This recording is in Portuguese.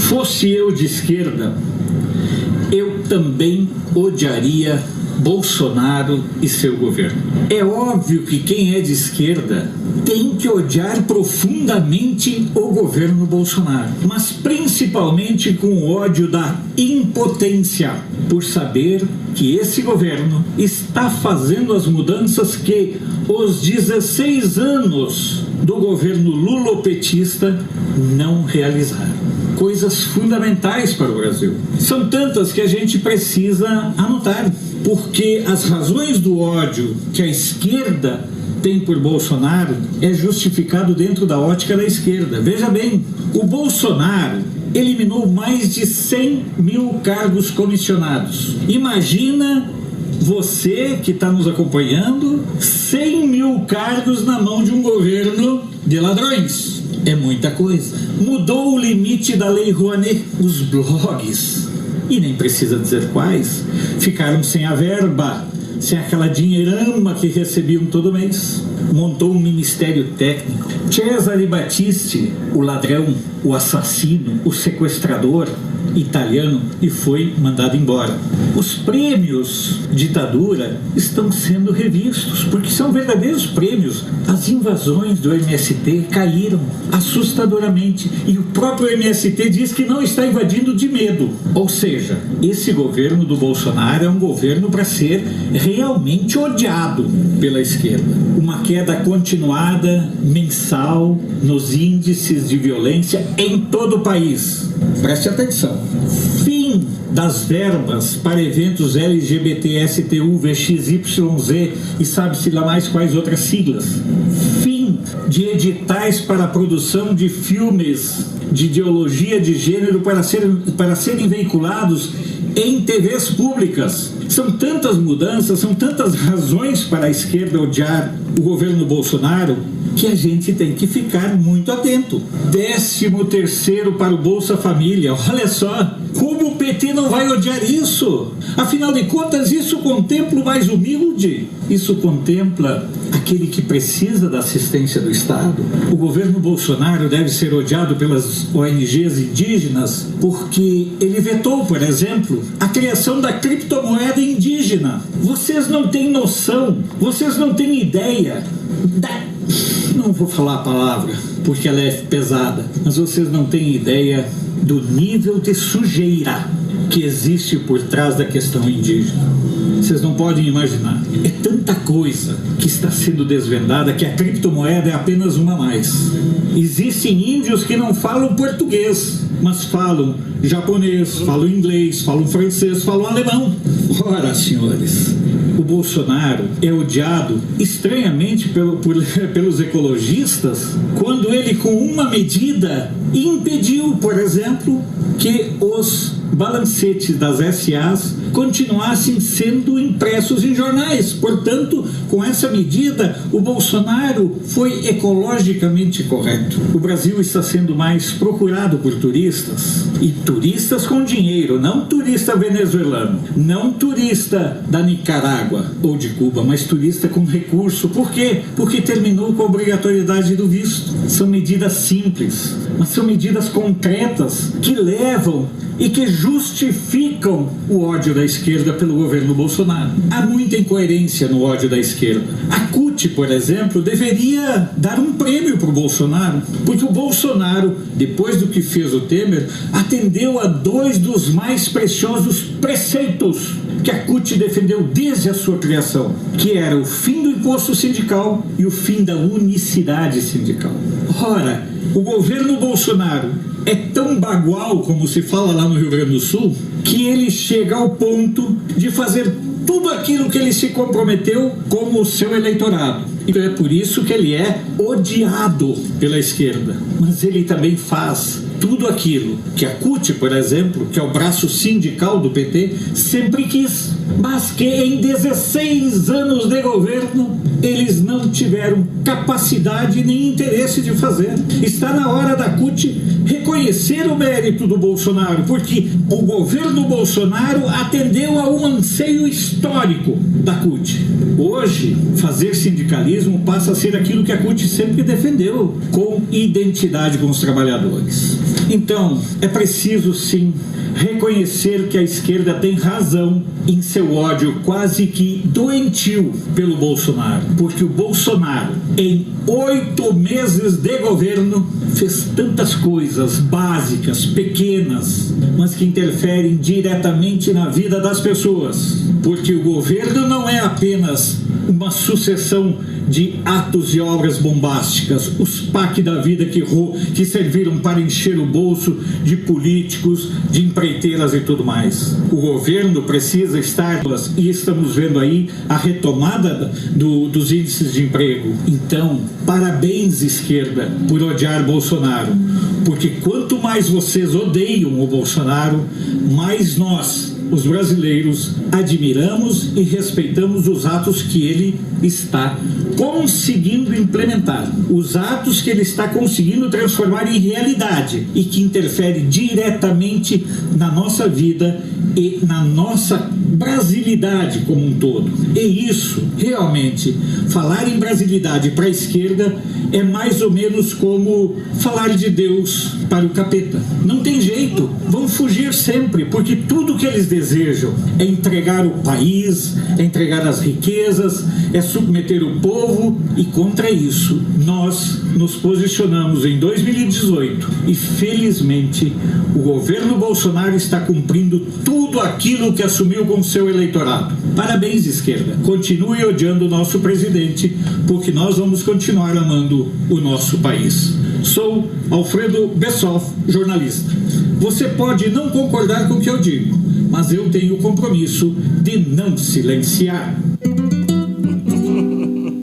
Fosse eu de esquerda, eu também odiaria Bolsonaro e seu governo. É óbvio que quem é de esquerda tem que odiar profundamente o governo Bolsonaro, mas principalmente com o ódio da impotência por saber que esse governo está fazendo as mudanças que os 16 anos do governo lulopetista não realizaram. Coisas fundamentais para o Brasil. São tantas que a gente precisa anotar, porque as razões do ódio que a esquerda tem por Bolsonaro é justificado dentro da ótica da esquerda. Veja bem, o Bolsonaro eliminou mais de 100 mil cargos comissionados. Imagina você que está nos acompanhando, 100 mil cargos na mão de um governo de ladrões. É muita coisa. Mudou o limite da Lei Rouanet. Os blogs, e nem precisa dizer quais, ficaram sem a verba, sem aquela dinheirama que recebiam todo mês. Montou um ministério técnico. Cesare Battisti, o ladrão, o assassino, o sequestrador italiano, e foi mandado embora. Os prêmios ditadura estão sendo revistos, porque são verdadeiros prêmios. As invasões do MST caíram assustadoramente, e o próprio MST diz que não está invadindo de medo. Ou seja, esse governo do Bolsonaro é um governo para ser realmente odiado pela esquerda. Uma queda continuada, mensal, nos índices de violência em todo o país. Preste atenção. Fim das verbas para eventos LGBT, STU, VXYZ e sabe-se lá mais quais outras siglas. Fim de editais para a produção de filmes de ideologia de gênero para serem veiculados em TVs públicas. São tantas mudanças, são tantas razões para a esquerda odiar o governo Bolsonaro, que a gente tem que ficar muito atento. 13º para o Bolsa Família. Olha só, como o PT não vai odiar isso? Afinal de contas, isso contempla o mais humilde. Isso contempla aquele que precisa da assistência do Estado. O governo Bolsonaro deve ser odiado pelas ONGs indígenas porque ele vetou, por exemplo, a criação da criptomoeda indígena. Vocês não têm noção, vocês não têm ideia Não vou falar a palavra porque ela é pesada, mas vocês não têm ideia do nível de sujeira que existe por trás da questão indígena. Vocês não podem imaginar. É tanta coisa que está sendo desvendada que a criptomoeda é apenas uma a mais. Existem índios que não falam português, mas falam japonês, falam inglês, falam francês, falam alemão. Ora, senhores, o Bolsonaro é odiado estranhamente pelos ecologistas quando ele, com uma medida, impediu, por exemplo, que os balancetes das SAs continuassem sendo impressos em jornais. Portanto, com essa medida, o Bolsonaro foi ecologicamente correto. O Brasil está sendo mais procurado por turistas, e turistas com dinheiro, não turista venezuelano, não turista da Nicarágua ou de Cuba, mas turista com recurso. Por quê? Porque terminou com a obrigatoriedade do visto. São medidas simples, mas são medidas concretas que levam e que justificam o ódio da esquerda pelo governo Bolsonaro. Há muita incoerência no ódio da esquerda. A CUT, por exemplo, deveria dar um prêmio para o Bolsonaro, porque o Bolsonaro, depois do que fez o Temer, atendeu a 2 dos mais preciosos preceitos que a CUT defendeu desde a sua criação, que era o fim do imposto sindical e o fim da unicidade sindical. Ora, o governo Bolsonaro é tão bagual, como se fala lá no Rio Grande do Sul, que ele chega ao ponto de fazer tudo aquilo que ele se comprometeu com o seu eleitorado. E é por isso que ele é odiado pela esquerda. Mas ele também faz tudo aquilo que a CUT, por exemplo, que é o braço sindical do PT, sempre quis, mas que em 16 anos de governo eles não tiveram capacidade nem interesse de fazer. Está na hora da CUT reconhecer o mérito do Bolsonaro, porque o governo Bolsonaro atendeu a um anseio histórico da CUT. Hoje, fazer sindicalismo passa a ser aquilo que a CUT sempre defendeu, com identidade com os trabalhadores. Então, é preciso sim reconhecer que a esquerda tem razão em seu ódio quase que doentio pelo Bolsonaro, porque o Bolsonaro, em 8 meses de governo, fez tantas coisas básicas, pequenas, mas que interferem diretamente na vida das pessoas, porque o governo não é apenas uma sucessão de atos e obras bombásticas, os PAC da vida que serviram para encher o bolso de políticos, de empreiteiras e tudo mais. O governo precisa estar, e estamos vendo aí a retomada dos índices de emprego. Então, parabéns, esquerda, por odiar Bolsonaro, porque quanto mais vocês odeiam o Bolsonaro, mais nós, os brasileiros, admiramos e respeitamos os atos que ele está conseguindo implementar, os atos que ele está conseguindo transformar em realidade e que interfere diretamente na nossa vida e na nossa brasilidade como um todo. E isso, realmente, falar em brasilidade para a esquerda é mais ou menos como falar de Deus para o capeta. Não tem jeito, vão fugir sempre, porque tudo que eles desejam é entregar o país, é entregar as riquezas, é submeter o povo, e contra isso nós nos posicionamos em 2018 e felizmente o governo Bolsonaro está cumprindo tudo aquilo que assumiu com seu eleitorado. Parabéns, esquerda, continue odiando o nosso presidente, porque nós vamos continuar amando o nosso país. Sou Alfredo Bessoff, jornalista. Você pode não concordar com o que eu digo, mas eu tenho o compromisso de não silenciar.